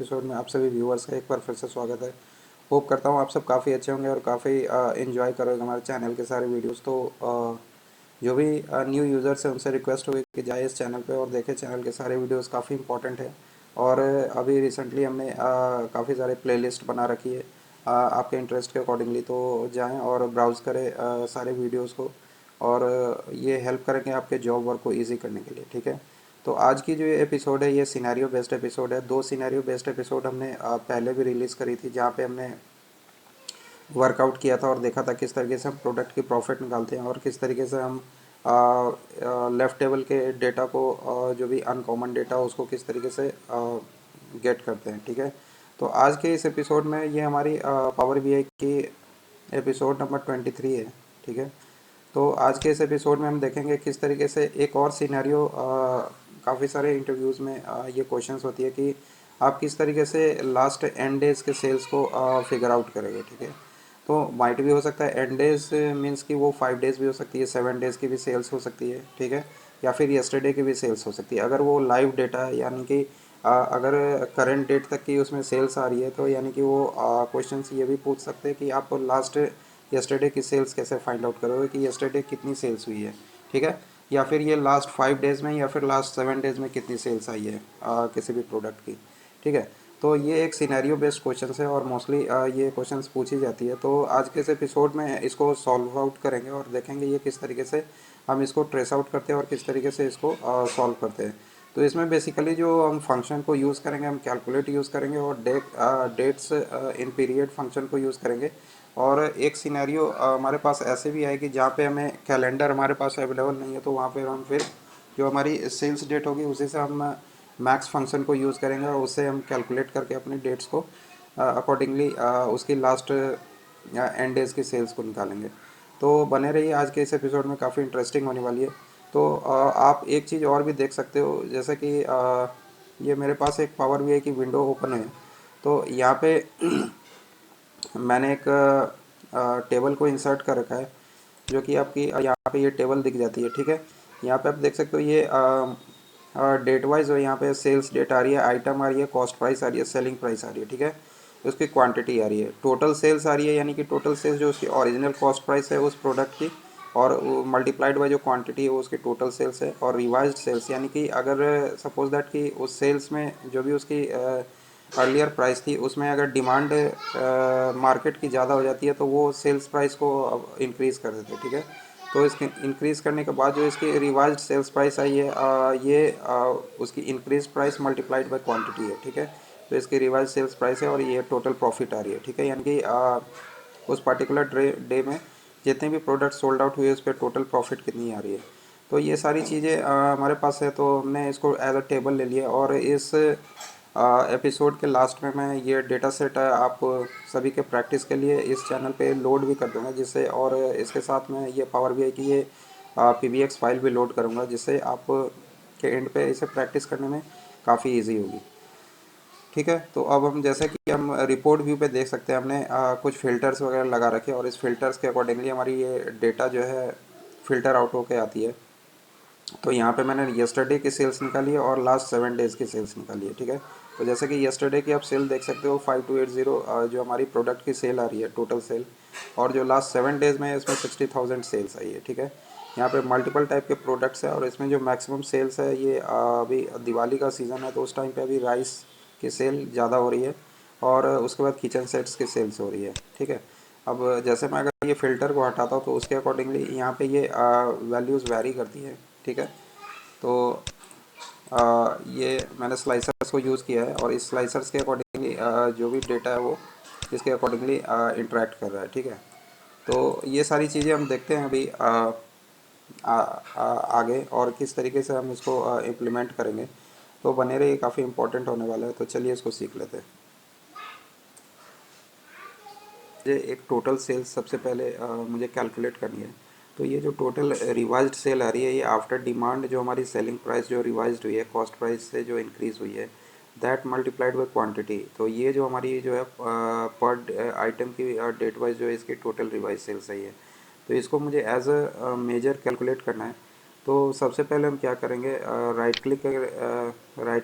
Episode में आप सभी व्यूअर्स का एक बार फिर से स्वागत है। होप करता हूँ आप सब काफ़ी अच्छे होंगे और काफ़ी इन्जॉय करोगे हमारे चैनल के सारे वीडियोस। तो जो भी न्यू यूज़र्स हैं उनसे रिक्वेस्ट होगी कि जाए इस चैनल पे और देखें चैनल के सारे वीडियोस, काफ़ी इंपॉर्टेंट है। और अभी रिसेंटली हमने काफ़ी सारे प्लेलिस्ट बना रखी है आपके इंटरेस्ट के अकॉर्डिंगली, तो जाएँ और ब्राउज़ करें सारे वीडियोज़ को। और ये हेल्प करेंगे आपके जॉब वर्क को ईजी करने के लिए, ठीक है। तो आज की जो ये एपिसोड है ये सिनेरियो बेस्ड एपिसोड है। दो सिनेरियो बेस्ड एपिसोड हमने पहले भी रिलीज़ करी थी, जहाँ पे हमने वर्कआउट किया था और देखा था किस तरीके से हम प्रोडक्ट की प्रॉफिट निकालते हैं और किस तरीके से हम लेफ़्ट टेबल के डेटा को जो भी अनकॉमन डेटा उसको किस तरीके से गेट करते हैं, ठीक है। तो आज के इस एपिसोड में ये हमारी पावर बीआई की एपिसोड नंबर 23 है, ठीक है। तो आज के इस एपिसोड में हम देखेंगे किस तरीके से एक और सिनेरियो, काफ़ी सारे इंटरव्यूज़ में ये क्वेश्चंस होती है कि आप किस तरीके से लास्ट एंड डेज़ के सेल्स को फिगर आउट करेंगे, ठीक है। तो माइट भी हो सकता है एंड डेज मीन्स कि वो 5 डेज़ भी हो सकती है, 7 डेज़ की भी सेल्स हो सकती है, ठीक है। या फिर यस्टरडे की भी सेल्स हो सकती है। अगर वो लाइव डेटा है यानी कि अगर करंट डेट तक की उसमें सेल्स आ रही है, तो यानी कि वो क्वेश्चंस ये भी पूछ सकते हैं कि आप लास्ट यस्टरडे की सेल्स कैसे फाइंड आउट करोगे कि यस्टरडे कितनी सेल्स हुई है, ठीक है। या फिर ये लास्ट 5 डेज़ में या फिर लास्ट 7 डेज़ में कितनी सेल्स आई है किसी भी प्रोडक्ट की, ठीक है। तो ये एक सिनेरियो बेस्ड क्वेश्चन है और मोस्टली ये क्वेश्चंस पूछी जाती है। तो आज के इस एपिसोड में इसको सॉल्व आउट करेंगे और देखेंगे ये किस तरीके से हम इसको ट्रेस आउट करते हैं और किस तरीके से इसको सॉल्व करते हैं। तो इसमें बेसिकली जो हम फंक्शन को यूज़ करेंगे, हम कैलकुलेट यूज़ करेंगे और डेट्स इन पीरियड फंक्शन को यूज़ करेंगे। और एक सिनेरियो हमारे पास ऐसे भी है कि जहाँ पे हमें कैलेंडर हमारे पास अवेलेबल नहीं है, तो वहाँ पे हम फिर जो हमारी सेल्स डेट होगी उसी से हम मैक्स फंक्शन को यूज़ करेंगे और उससे हम कैलकुलेट करके अपनी डेट्स को अकॉर्डिंगली उसकी लास्ट एंड डेज की सेल्स को निकालेंगे। तो बने रहिए, आज के इस एपिसोड में काफ़ी इंटरेस्टिंग होने वाली है। तो आप एक चीज़ और भी देख सकते हो, जैसे कि ये मेरे पास एक पावर बीआई की विंडो ओपन है। तो यहाँ पे मैंने एक टेबल को इंसर्ट कर रखा है, जो कि आपकी यहाँ पे ये टेबल दिख जाती है, ठीक है। यहाँ पे आप देख सकते हो ये डेट वाइज यहाँ पे सेल्स डेट आ रही है, आइटम आ रही है, कॉस्ट प्राइस आ रही है, सेलिंग प्राइस आ रही है, ठीक है। उसकी क्वांटिटी आ रही है, टोटल सेल्स आ रही है, यानी कि टोटल सेल्स जो उसकी ओरिजिनल कॉस्ट प्राइस है उस प्रोडक्ट की, और मल्टीप्लाइड बाय जो क्वांटिटी है वो उसकी टोटल सेल्स है। और रिवाइज्ड सेल्स यानी कि अगर सपोज दैट कि उस सेल्स में जो भी उसकी अर्लियर प्राइस थी उसमें अगर डिमांड मार्केट की ज़्यादा हो जाती है तो वो सेल्स प्राइस को इंक्रीज़ कर देते हैं, ठीक है। तो इसके इंक्रीज़ करने के बाद जो इसकी रिवाइज्ड सेल्स प्राइस आई है, ये उसकी increase price multiplied by quantity है, ठीक है। तो इसकी रिवाइज सेल्स प्राइस है और ये टोटल प्रॉफिट आ रही है, ठीक है। यानी कि उस पर्टिकुलर डे में जितने भी प्रोडक्ट सोल्ड आउट हुए उस पर टोटल प्रॉफिट कितनी आ रही है। तो ये सारी चीज़ें हमारे पास है, तो हमने इसको एज अ टेबल ले लिया। और इस एपिसोड के लास्ट में मैं ये डेटा सेट आप सभी के प्रैक्टिस के लिए इस चैनल पे लोड भी कर दूंगा, जिससे और इसके साथ में ये पावर बीआई की ये पीबीएक्स फाइल भी लोड करूंगा, जिससे आप के एंड पे इसे प्रैक्टिस करने में काफ़ी इजी होगी, ठीक है। तो अब हम जैसे कि हम रिपोर्ट व्यू पे देख सकते हैं, हमने कुछ फ़िल्टर्स वगैरह लगा रखे हैं और इस फ़िल्टर्स के अकॉर्डिंगली हमारी ये डेटा जो है फ़िल्टर आउट होके आती है। तो यहाँ पे मैंने येस्टरडे की सेल्स निकाली है और लास्ट 7 डेज़ की सेल्स निकाली है, ठीक है। तो जैसे कि येस्टरडे की आप सेल देख सकते हो 5280 जो हमारी प्रोडक्ट की सेल आ रही है टोटल सेल, और जो लास्ट 7 डेज़ में है इसमें 60,000 सेल्स आई है, ठीक है। यहाँ पे मल्टीपल टाइप के प्रोडक्ट्स हैं और इसमें जो मैक्सिमम सेल्स है ये अभी दिवाली का सीज़न है तो उस टाइम पे अभी राइस की सेल ज़्यादा हो रही है और उसके बाद किचन सेट्स की सेल्स हो रही है, ठीक है। अब जैसे मैं अगर ये फ़िल्टर को हटाता हूँ तो उसके अकॉर्डिंगली यहाँ पे ये वैल्यूज़ वैरी करती है, ठीक है। तो ये मैंने स्लाइसर्स को यूज़ किया है और इस स्लाइसर्स के अकॉर्डिंगली जो भी डेटा है वो इसके अकॉर्डिंगली इंटरेक्ट कर रहा है, ठीक है। तो ये सारी चीज़ें हम देखते हैं अभी आगे और किस तरीके से हम इसको इम्प्लीमेंट करेंगे। तो बने रहिए, काफ़ी इंपॉर्टेंट होने वाला है, तो चलिए इसको सीख लेते हैं। मुझे एक टोटल सेल्स सबसे पहले मुझे कैलकुलेट करनी है। तो ये जो टोटल रिवाइज्ड सेल आ रही है ये आफ्टर डिमांड जो हमारी सेलिंग प्राइस जो रिवाइज्ड हुई है कॉस्ट प्राइस से जो इंक्रीज़ हुई है, दैट मल्टीप्लाइड बाय क्वांटिटी। तो ये जो हमारी जो है पर आइटम की डेट वाइज जो है इसकी टोटल रिवाइज सेल्स आई है। तो इसको मुझे एज अ मेजर कैलकुलेट करना है। तो सबसे पहले हम क्या करेंगे, राइट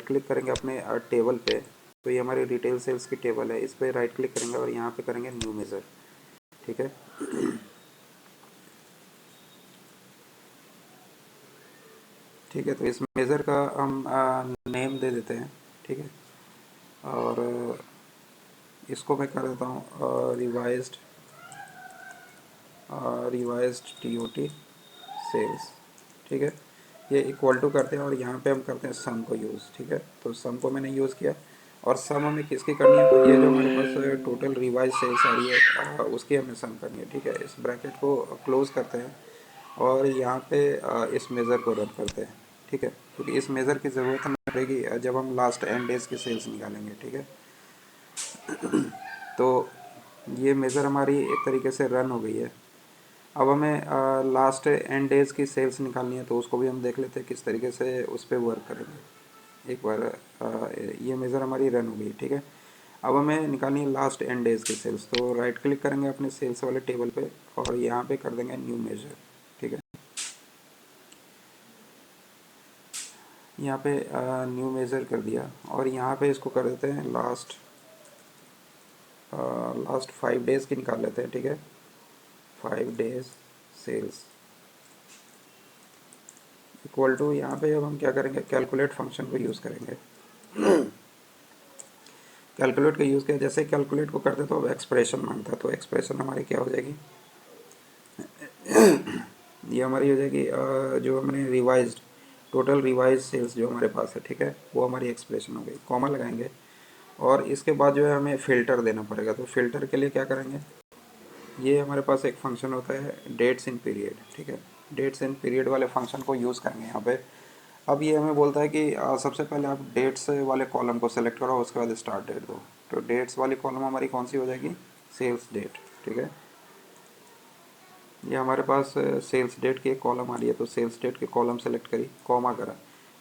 क्लिक करेंगे अपने टेबल पे, तो ये हमारी रिटेल सेल्स की टेबल है, इस पर राइट क्लिक करेंगे और यहाँ पे करेंगे न्यू मेज़र। ठीक है, ठीक है। तो इस मेज़र का हम नेम दे देते हैं। ठीक है, और इसको मैं कर देता हूँ रिवाइज्ड टीओटी सेल्स। ठीक है, ये इक्वल टू करते हैं और यहाँ पे हम करते हैं सम को यूज़। ठीक है, तो सम को मैंने यूज़ किया और सम हमें किसकी करनी है, तो ये जो हमारे पास टोटल रिवाइज सेल्स आ रही है उसकी हमें सम करनी है। ठीक है, इस ब्रैकेट को क्लोज करते हैं और यहाँ पे इस मेज़र को रन करते हैं। ठीक है, क्योंकि इस मेज़र की ज़रूरत हमें पड़ेगी जब हम लास्ट एंड डेज की सेल्स निकालेंगे। ठीक है, तो ये मेज़र हमारी एक तरीके से रन हो गई है। अब हमें लास्ट एंड डेज की सेल्स निकालनी है, तो उसको भी हम देख लेते हैं किस तरीके से उस पर वर्क करेंगे। एक बार ये मेज़र हमारी रन हो गई। ठीक है, अब हमें निकालनी है लास्ट एंड डेज की सेल्स, तो राइट क्लिक करेंगे अपने सेल्स वाले टेबल पे और यहाँ पे कर देंगे न्यू मेज़र। ठीक है, यहाँ पे न्यू मेज़र कर दिया और यहाँ पे इसको कर देते हैं लास्ट 5 डेज़ की निकाल लेते हैं। ठीक है, 5 डेज सेल्स इक्वल टू, यहाँ पे अब हम क्या करेंगे, कैलकुलेट फंक्शन को यूज़ करेंगे। कैलकुलेट का यूज़ किया, जैसे कैलकुलेट को करते तो अब एक्सप्रेशन मांगता, तो एक्सप्रेशन हमारी क्या हो जाएगी, ये हमारी हो जाएगी जो हमने रिवाइज्ड टोटल रिवाइज सेल्स जो हमारे पास है। ठीक है, वो हमारी एक्सप्रेशन हो गई। कॉमा लगाएंगे और इसके बाद जो है हमें फ़िल्टर देना पड़ेगा, तो फ़िल्टर के लिए क्या करेंगे, ये हमारे पास एक फंक्शन होता है डेट्स इन पीरियड। ठीक है, डेट्स इन पीरियड वाले फंक्शन को यूज़ करेंगे यहाँ पे। अब ये हमें बोलता है कि सबसे पहले आप डेट्स वाले कॉलम को सेलेक्ट करो, उसके बाद स्टार्ट डेट दो। तो डेट्स वाली कॉलम हमारी कौन सी हो जाएगी, सेल्स डेट। ठीक है, ये हमारे पास सेल्स डेट की एक कॉलम आ रही है, तो सेल्स डेट की कॉलम सेलेक्ट करी, कॉमा करा।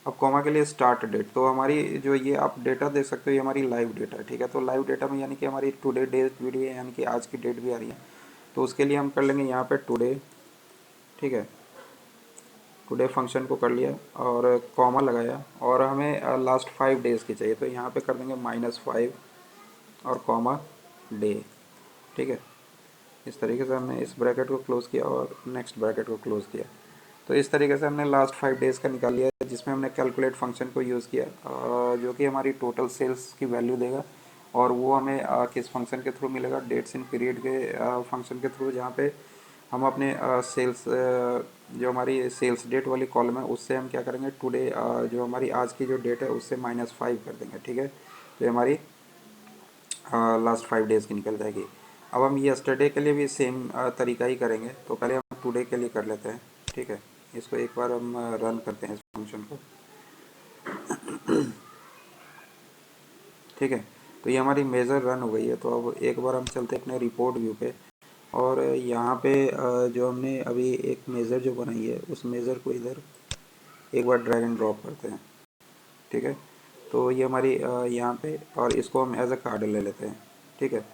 अब कॉमा के लिए स्टार्ट डेट, तो हमारी जो ये आप डेटा देख सकते हो ये हमारी लाइव डेटा है। ठीक है, तो लाइव डेटा में यानी कि हमारी टुडे डेट भी है, यानी कि आज की डेट भी आ रही है। तो उसके लिए हम कर लेंगे यहाँ पे टुडे। ठीक है, टुडे फंक्शन को कर लिया और कॉमा लगाया और हमें लास्ट 5 डेज़ की चाहिए, तो यहाँ पे कर देंगे -5 और कॉमा डे। ठीक है, इस तरीके से हमने इस ब्रैकेट को क्लोज़ किया और नेक्स्ट ब्रैकेट को क्लोज़ किया। तो इस तरीके से हमने लास्ट 5 डेज़ का निकाल लिया, जिसमें हमने कैलकुलेट फंक्शन को यूज़ किया जो कि हमारी टोटल सेल्स की वैल्यू देगा। और वो हमें किस फंक्शन के थ्रू मिलेगा, डेट्स इन पीरियड के फंक्शन के थ्रू, जहाँ पे हम अपने सेल्स जो हमारी सेल्स डेट वाली कॉलम है उससे हम क्या करेंगे, टुडे जो हमारी आज की जो डेट है उससे -5 कर देंगे। ठीक है, तो हमारी लास्ट 5 डेज़ की निकल जाएगी। अब हम यस्टरडे के लिए भी सेम तरीका ही करेंगे, तो पहले हम टुडे के लिए कर लेते हैं। ठीक है, इसको एक बार हम रन करते हैं इस फंक्शन को। ठीक है, तो ये हमारी मेज़र रन हो गई है। तो अब एक बार हम चलते हैं अपने रिपोर्ट व्यू पे और यहाँ पे जो हमने अभी एक मेज़र जो बनाई है उस मेज़र को इधर एक बार ड्रैग एंड ड्रॉप करते हैं। ठीक है, तो ये हमारी यहाँ पे, और इसको हम एज अ कार्ड ले लेते हैं। ठीक है,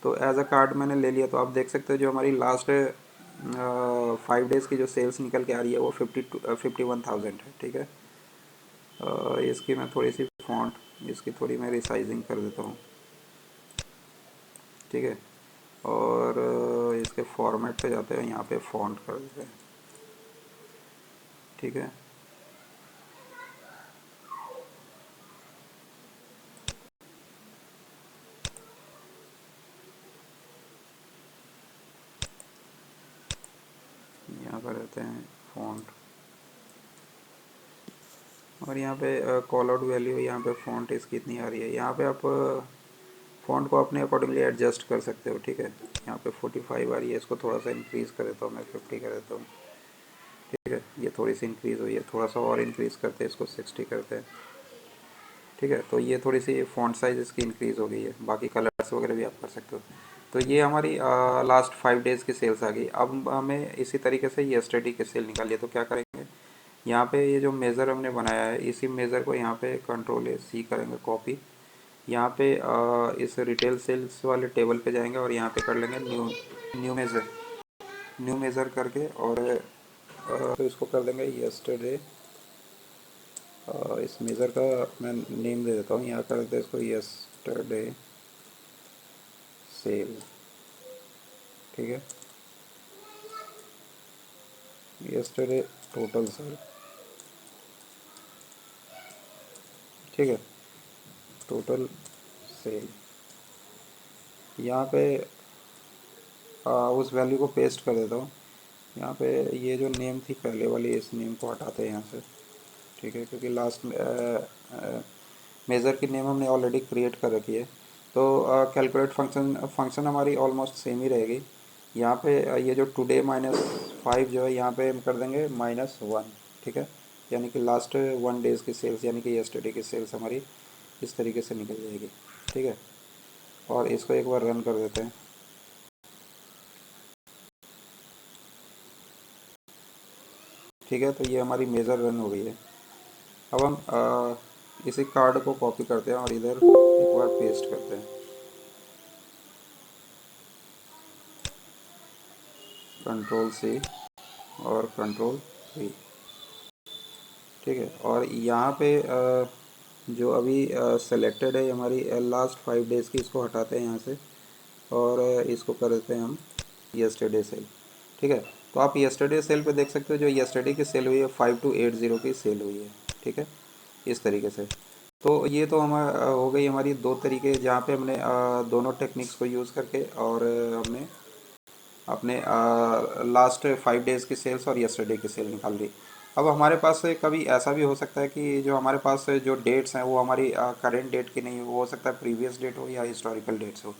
तो एज अ कार्ड मैंने ले लिया, तो आप देख सकते हो जो हमारी लास्ट 5 डेज़ की जो सेल्स निकल के आ रही है वो 51,000 है। ठीक है, इसकी मैं थोड़ी सी फॉन्ट इसकी थोड़ी मैं रिसाइजिंग कर देता हूँ। ठीक है, और इसके फॉर्मेट पे जाते हैं, यहाँ पे फॉन्ट कर देते हैं। ठीक है, यहाँ पर रहते हैं फॉन्ट, और यहाँ पे कॉल आउट वैल्यू, यहाँ पे फॉन्ट इसकी इतनी आ रही है। यहाँ पे आप फॉन्ट को अपने अकॉर्डिंगली एडजस्ट कर सकते हो। ठीक है, यहाँ पे 45 आ रही है, इसको थोड़ा सा इंक्रीज़ कर देता हूँ, मैं 50 कर देता हूँ। ठीक है, ये थोड़ी सी इंक्रीज़ हुई है, थोड़ा सा और इंक्रीज़ करते हैं, इसको 60 करते हैं। ठीक है, तो ये थोड़ी सी फ़ॉन्ट साइज़ इसकी इंक्रीज़ हो गई है, बाकी कलर्स वगैरह भी आप कर सकते हो। तो ये हमारी लास्ट 5 डेज़ की सेल्स आ गई। अब हमें इसी तरीके से यस्टरडे की सेल निकालिए, तो क्या करेंगे, यहाँ पे ये जो मेज़र हमने बनाया है इसी मेज़र को यहाँ पे Ctrl+C करेंगे कॉपी। यहाँ पे इस रिटेल सेल्स वाले टेबल पे जाएंगे और यहाँ पे कर लेंगे न्यू मेज़र करके, और तो इसको कर देंगे यस्टरडे इस मेज़र का मैं नेम दे देता हूँ, यहाँ कर देते हैं इसको यस्टरडे सेल। ठीक है, यस्टरडे टोटल सेल। ठीक है, टोटल सेल। यहाँ पे उस वैल्यू को पेस्ट कर देता हूँ। यहाँ पे ये जो नेम थी पहले वाली, इस नेम को हटाते हैं यहाँ से। ठीक है, क्योंकि लास्ट मेज़र की नेम हमने ऑलरेडी क्रिएट कर रखी है। तो कैलकुलेट फंक्शन हमारी ऑलमोस्ट सेम ही रहेगी। यहाँ पे ये जो टुडे -5 जो है, यहाँ पे हम कर देंगे -1। ठीक है, यानी कि लास्ट 1 डेज़ की सेल्स, यानी कि यस्टरडे की सेल्स हमारी इस तरीके से निकल जाएगी। ठीक है, और इसको एक बार रन कर देते हैं। ठीक है, तो ये हमारी मेज़र रन हो गई है। अब हम इसी कार्ड को कॉपी करते हैं और इधर एक बार पेस्ट करते हैं, Ctrl+C और Ctrl+V। ठीक है, और यहाँ पे जो अभी सेलेक्टेड है हमारी लास्ट 5 डेज़ की, इसको हटाते हैं यहाँ से और इसको कर देते हैं हम यस्टरडे सेल। ठीक है, तो आप यस्टरडे सेल पे देख सकते हो, जो यस्टरडे की सेल हुई है 5280 की सेल हुई है। ठीक है, इस तरीके से। तो ये तो हम हो गई हमारी दो तरीके, जहाँ पे हमने दोनों टेक्निक्स को यूज़ करके और हमने अपने लास्ट 5 डेज़ की सेल्स और यस्टरडे की सेल निकाल ली। अब हमारे पास से कभी ऐसा भी हो सकता है कि जो हमारे पास जो डेट्स हैं वो हमारी करेंट डेट की नहीं हो सकता है, प्रीवियस डेट हो या हिस्टोरिकल डेट्स हो।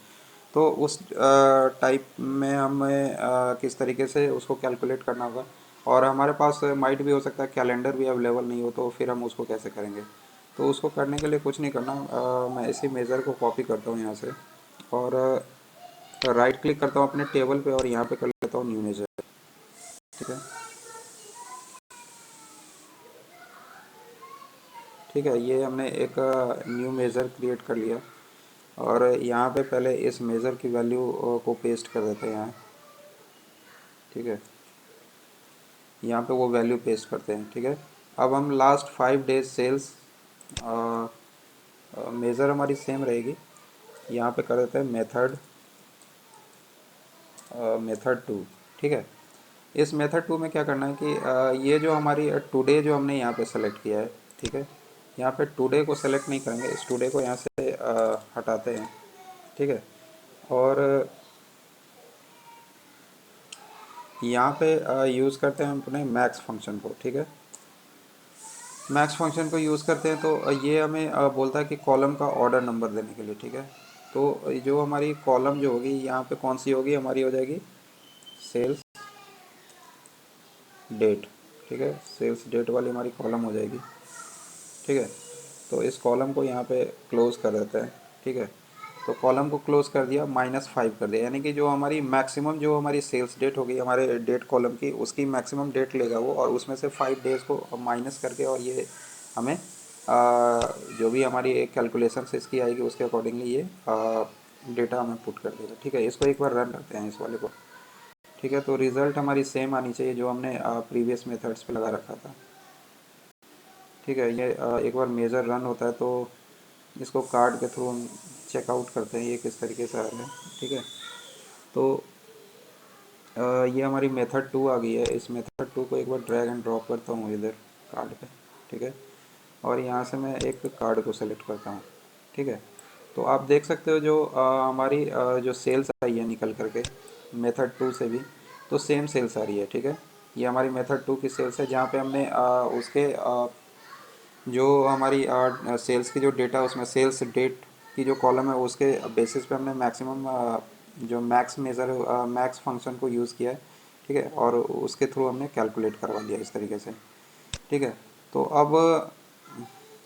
तो उस टाइप में हमें किस तरीके से उसको कैलकुलेट करना होगा, और हमारे पास माइट भी हो सकता है कैलेंडर भी अवेलेबल नहीं हो, तो फिर हम उसको कैसे करेंगे। तो उसको करने के लिए कुछ नहीं करना, मैं इसी मेज़र को कॉपी करता हूँ यहाँ से और राइट क्लिक करता हूँ अपने टेबल पे और यहाँ पे कर लेता हूँ न्यू मेजर। ठीक है, ठीक है, ये हमने एक न्यू मेज़र क्रिएट कर लिया और यहाँ पे पहले इस मेज़र की वैल्यू को पेस्ट कर देते हैं यहाँ। ठीक है, यहाँ पे वो वैल्यू पेस्ट करते हैं। ठीक है, अब हम लास्ट 5 डेज सेल्स, मेज़र हमारी सेम रहेगी। यहाँ पे कर देते हैं मेथड 2। ठीक है, इस मेथड 2 में क्या करना है कि ये जो हमारी टुडे जो हमने यहाँ पे सेलेक्ट किया है। ठीक है, यहाँ पे टुडे को सेलेक्ट नहीं करेंगे, इस टुडे को यहाँ से हटाते हैं। ठीक है, और यहाँ पे यूज़ करते हैं अपने मैक्स फंक्शन को। ठीक है, मैक्स फंक्शन को यूज़ करते हैं तो ये हमें बोलता है कि कॉलम का ऑर्डर नंबर देने के लिए। ठीक है, तो जो हमारी कॉलम जो होगी यहाँ पे कौन सी होगी, हमारी हो जाएगी सेल्स डेट। ठीक है, सेल्स डेट वाली हमारी कॉलम हो जाएगी। ठीक है, तो इस कॉलम को यहाँ पे क्लोज कर देते हैं। ठीक है, तो कॉलम को क्लोज कर दिया, -5 कर दिया, यानी कि जो हमारी मैक्सिमम जो हमारी सेल्स डेट होगी हमारे डेट कॉलम की, उसकी मैक्सिमम डेट लेगा वो, और उसमें से 5 डेज़ को माइनस करके, और ये हमें जो भी हमारी एक कैलकुलेशन इसकी आएगी उसके अकॉर्डिंगली ये डेटा हमें पुट कर देगा। ठीक है, इसको एक बार रन करते हैं इस वाले को। ठीक है, तो रिज़ल्ट हमारी सेम आनी चाहिए जो हमने प्रीवियस मेथड्स पे लगा रखा था। ठीक है, ये एक बार मेज़र रन होता है तो इसको कार्ड के थ्रू हम चेकआउट करते हैं ये किस तरीके से आ रहा है। ठीक है, तो ये हमारी मेथड 2 आ गई है। इस मेथड 2 को एक बार ड्रैग एंड ड्रॉप करता हूँ इधर कार्ड पे। ठीक है, और यहाँ से मैं एक कार्ड को सेलेक्ट करता हूँ। ठीक है, तो आप देख सकते हो जो हमारी जो सेल्स आई है निकल करके मेथड 2 से भी, तो सेम सेल्स आ रही है। ठीक है, ये हमारी मेथड 2 की सेल्स है, जहाँ पे हमने उसके जो हमारी सेल्स की जो डेटा, उसमें सेल्स डेट की जो कॉलम है उसके बेसिस पे हमने मैक्सिमम जो मैक्स फंक्शन को यूज़ किया है। ठीक है, और उसके थ्रू हमने कैलकुलेट करवा दिया इस तरीके से। ठीक है, तो अब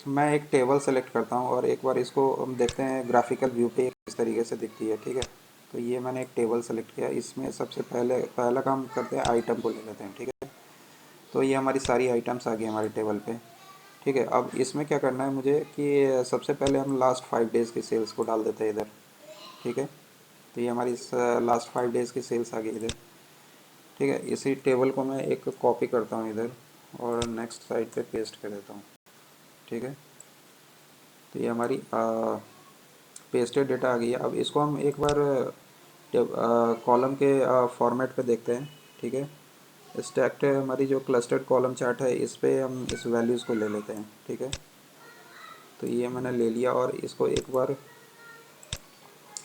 मैं एक टेबल सेलेक्ट करता हूँ और एक बार इसको हम देखते हैं ग्राफिकल व्यू पे किस तरीके से दिखती है। ठीक है, तो ये मैंने एक टेबल सेलेक्ट किया, इसमें सबसे पहला काम करते हैं, आइटम को ले लेते हैं। ठीक है, तो ये हमारी सारी आइटम्स आ गई हमारे टेबल पे। ठीक है, अब इसमें क्या करना है मुझे कि सबसे पहले हम लास्ट 5 डेज़ की सेल्स को डाल देते हैं इधर। ठीक है, तो ये हमारी लास्ट 5 डेज़ की सेल्स आ गई इधर। ठीक है, इसी टेबल को मैं एक कॉपी करता हूँ इधर और नेक्स्ट साइड पे पेस्ट कर देता हूँ। ठीक है। तो ये हमारी पेस्टेड डेटा आ गई है। अब इसको हम एक बार कॉलम के फॉर्मेट पे देखते हैं, ठीक है। स्टैक्ड हमारी जो क्लस्टर्ड कॉलम चार्ट है, इस पे हम इस वैल्यूज़ को ले लेते हैं, ठीक है। तो ये मैंने ले लिया और इसको एक बार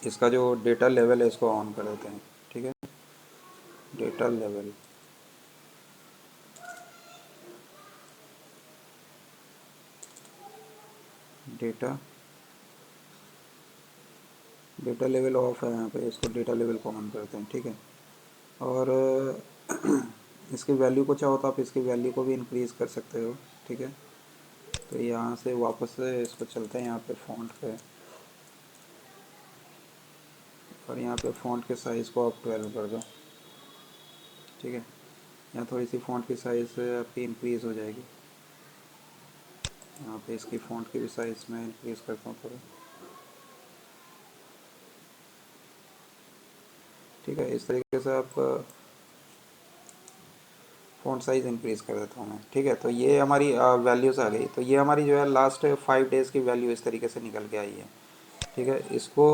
इसका जो डेटा लेवल है इसको ऑन कर देते हैं, ठीक है। Data level, data data level of है यहाँ पे, इसको डेटा लेवल को ऑन करते हैं, ठीक है। और इसकी वैल्यू को चाहो तो आप इसकी वैल्यू को भी इंक्रीज़ कर सकते हो, ठीक है। तो यहाँ से वापस से इसको चलते हैं यहाँ पे फ़ॉन्ट पे, और यहाँ पे फ़ॉन्ट के साइज़ को आप 12 कर दो, ठीक है। यहाँ थोड़ी सी फ़ॉन्ट की साइज़ आपकी इंक्रीज़ हो जाएगी। यहाँ पे इसकी फ़ॉन्ट की भी साइज़ मैं इंक्रीज़ करता हूँ थोड़ा, ठीक है। इस तरीके से आप फ़ॉन्ट साइज़ इंक्रीज़ कर देता हूँ मैं, ठीक है। तो ये हमारी वैल्यूज़ आ गई। तो ये हमारी जो है लास्ट 5 डेज़ की वैल्यू इस तरीके से निकल के आई है, ठीक है। इसको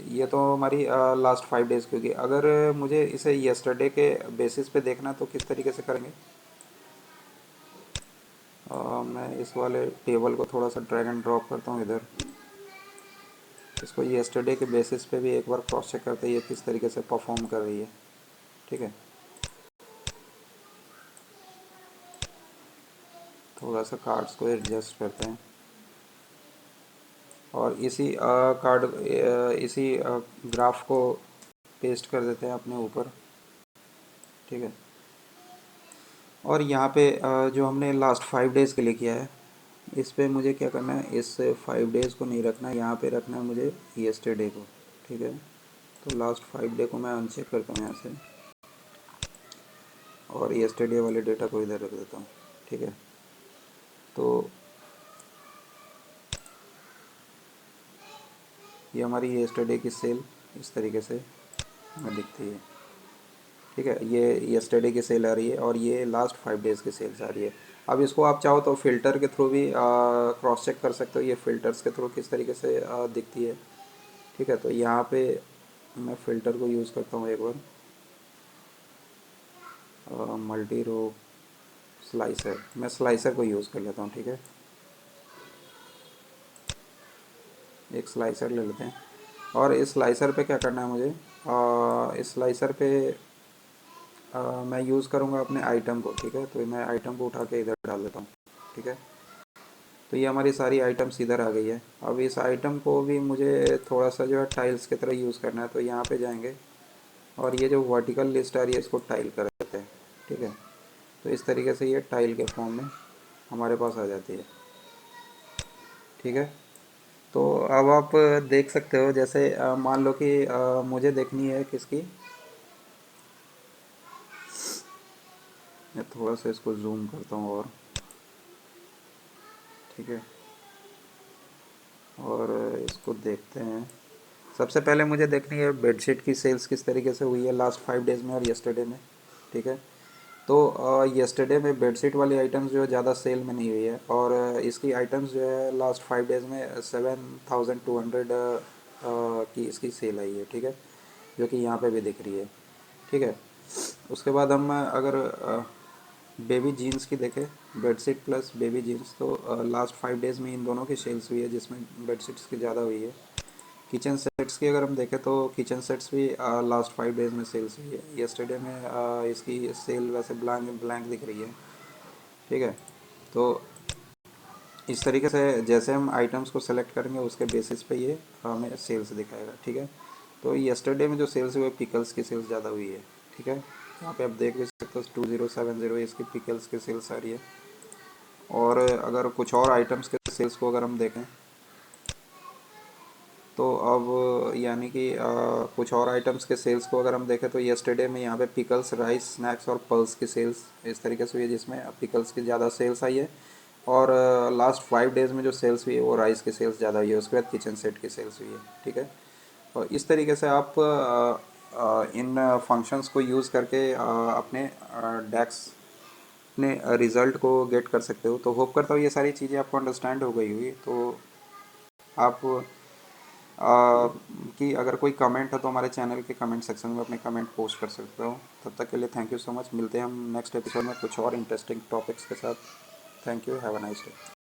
ये तो हमारी लास्ट 5 डेज़ की होगी। अगर मुझे इसे येस्टरडे के बेसिस पे देखना तो किस तरीके से करेंगे? मैं इस वाले टेबल को थोड़ा सा ड्रैग एंड ड्रॉप करता हूँ इधर। इसको येस्टरडे के बेसिस पे भी एक बार क्रॉस चेक करते हैं ये किस तरीके से परफॉर्म कर रही है, ठीक है। थोड़ा सा कार्ड्स को एडजस्ट करते हैं और इसी इसी ग्राफ को पेस्ट कर देते हैं अपने ऊपर, ठीक है। और यहाँ पे जो हमने लास्ट 5 डेज़ के लिए किया है, इस पे मुझे क्या करना है, इस 5 डेज़ को नहीं रखना, यहाँ पे रखना है मुझे येस्टरडे को, ठीक है। तो लास्ट 5 डे को मैं अनचेक करता हूँ यहाँ से और येस्टरडे वाले डेटा को इधर रख देता हूँ, ठीक है। तो ये हमारी येस्टरडे की सेल इस तरीके से हमें दिखती है, ठीक है। ये येस्टरडे की सेल आ रही है और ये लास्ट 5 डेज़ की सेल्स आ रही है। अब इसको आप चाहो तो फ़िल्टर के थ्रू भी क्रॉस चेक कर सकते हो, ये फ़िल्टर्स के थ्रू किस तरीके से दिखती है, ठीक है। तो यहाँ पे मैं फ़िल्टर को यूज़ करता हूँ एक बार, मल्टी रो स्लाइसर, मैं स्लाइसर को यूज़ कर लेता हूँ, ठीक है। एक स्लाइसर ले लेते हैं और इस स्लाइसर पे क्या करना है मुझे, इस स्लाइसर पे मैं यूज़ करूँगा अपने आइटम को, ठीक है। तो मैं आइटम को उठा के इधर डाल देता हूँ, ठीक है। तो ये हमारी सारी आइटम्स इधर आ गई है। अब इस आइटम को भी मुझे थोड़ा सा जो है टाइल्स की तरह यूज़ करना है। तो यहाँ पे जाएंगे और ये जो वर्टिकल लिस्ट आ रही है इसको टाइल कर देते हैं, ठीक है। तो इस तरीके से ये टाइल के फॉर्म में हमारे पास आ जाती है, ठीक है। तो अब आप देख सकते हो, जैसे मान लो कि मुझे देखनी है किसकी, मैं थोड़ा सा इसको जूम करता हूँ और, ठीक है। और इसको देखते हैं। सबसे पहले मुझे देखनी है बेडशीट की सेल्स किस तरीके से हुई है लास्ट 5 डेज़ में और येस्टरडे में, ठीक है। तो येस्टरडे में बेडशीट वाली आइटम्स जो है ज़्यादा सेल में नहीं हुई है और इसकी आइटम्स जो है लास्ट 5 डेज़ में 7,200 की इसकी सेल आई है, ठीक है। जो कि यहाँ पे भी दिख रही है, ठीक है। उसके बाद हम अगर बेबी जीन्स की देखें, बेडशीट प्लस बेबी जीन्स, तो लास्ट 5 डेज़ में इन दोनों की सेल्स हुई है जिसमें बेडशीट्स की ज़्यादा हुई है। किचन सेट्स की अगर हम देखें तो किचन सेट्स भी लास्ट 5 डेज़ में सेल्स हुई है। येस्टरडे में इसकी सेल वैसे ब्लैंक ब्लैंक दिख रही है, ठीक है। तो इस तरीके से जैसे हम आइटम्स को सेलेक्ट करेंगे उसके बेसिस पे ये हमें सेल्स दिखाएगा, ठीक है। तो येस्टरडे में जो सेल्स हुए पिकल्स की सेल्स ज़्यादा हुई है, ठीक है। यहाँ पे आप देख भी सकते हो 2070 इसकी पिकल्स की सेल्स आ रही है। और अगर कुछ और आइटम्स के सेल्स को अगर हम देखें तो अब यानी कि कुछ और आइटम्स के सेल्स को अगर हम देखें तो येस्टरडे में यहाँ पे पिकल्स, राइस, स्नैक्स और पल्स की सेल्स इस तरीके से हुई है जिसमें पिकल्स की ज़्यादा सेल्स आई है। और लास्ट 5 डेज़ में जो सेल्स हुई है वो राइस की सेल्स ज़्यादा हुई है, उसके बाद किचन सेट की सेल्स हुई है, ठीक है। और इस तरीके से आप इन फंक्शंस को यूज़ करके अपने डैक्स अपने रिज़ल्ट को गेट कर सकते हो। तो होप करता हूँ ये सारी चीज़ें आपको अंडरस्टैंड हो गई हुई। तो आप कि अगर कोई कमेंट है तो हमारे चैनल के कमेंट सेक्शन में अपने कमेंट पोस्ट कर सकते हो। तब तक के लिए थैंक यू सो मच। मिलते हैं हम नेक्स्ट एपिसोड में कुछ और इंटरेस्टिंग टॉपिक्स के साथ। Thank you, have a nice day.